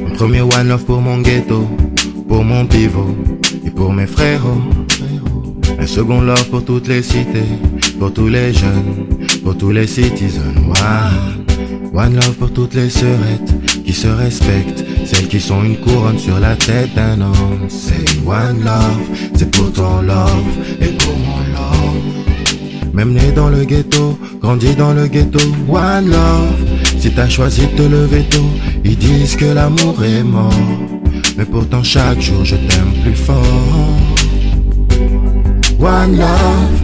Un premier one love pour mon ghetto, pour mon pivot et pour mes frérots. Un second love pour toutes les cités, pour tous les jeunes, pour tous les citizens. One love pour toutes les sœurettes qui se respectent, celles qui sont une couronne sur la tête d'un homme. C'est one love, c'est pour ton love et pour mon love. Même né dans le ghetto, grandi dans le ghetto. One love, si t'as choisi de te lever tôt, ils disent que l'amour est mort, mais pourtant chaque jour je t'aime plus fort. One love,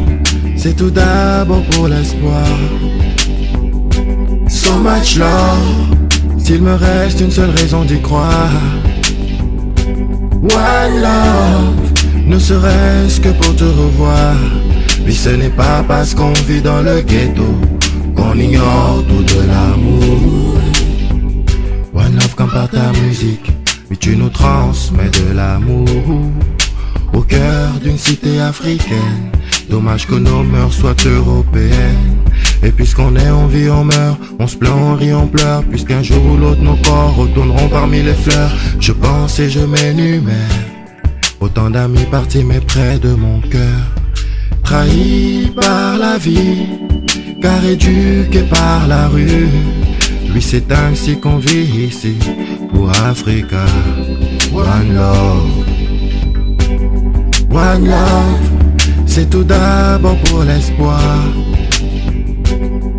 c'est tout d'abord pour l'espoir. So much love, s'il me reste une seule raison d'y croire. One love, ne serait-ce que pour te revoir. Oui, ce n'est pas parce qu'on vit dans le ghetto qu'on ignore tout de l'amour. One love comme par ta musique, oui tu nous transmets de l'amour. Au cœur d'une cité africaine, dommage que nos mœurs soient européennes. Et puisqu'on est, on vit, on meurt, on se plaint, on rit, on pleure. Puisqu'un jour ou l'autre nos corps retourneront parmi les fleurs. Je pense et je m'énumère autant d'amis partis mais près de mon cœur. Trahi par la vie, car éduqué par la rue. Lui c'est ainsi qu'on vit ici, pour Africa. One love, one love, c'est tout d'abord pour l'espoir.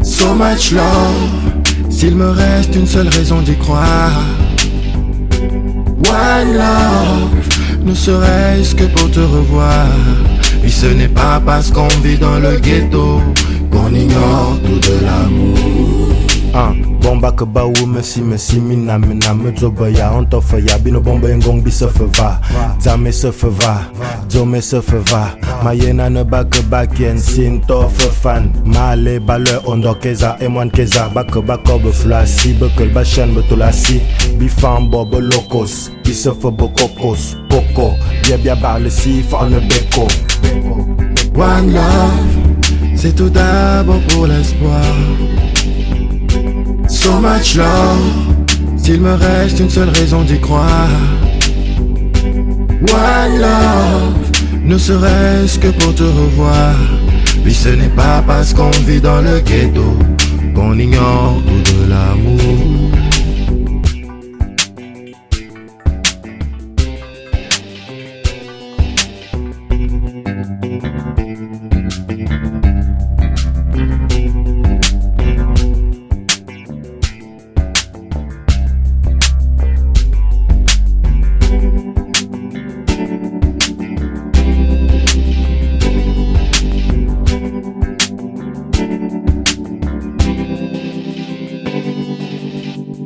So much love, s'il me reste une seule raison d'y croire. One love, ne serait-ce que pour te revoir. Et ce n'est pas parce qu'on vit dans le ghetto qu'on ignore tout de l'amour. Bomba ke bawu mesi mina me zoba ya on tofa ya bino bomba ngong bi se va zame se va zome se va mayena ne bak bakien sin tofa fan male bale ondokeza emwan keza bak bakob flasi bekel bashan betulasi bi fan bob locos bi se bokokos koko bia bar le sif en beko. One love, c'est tout d'abord pour l'espoir. So much love, s'il me reste une seule raison d'y croire. One love, ne serait-ce que pour te revoir. Puis ce n'est pas parce qu'on vit dans le ghetto qu'on ignore tout de l'amour.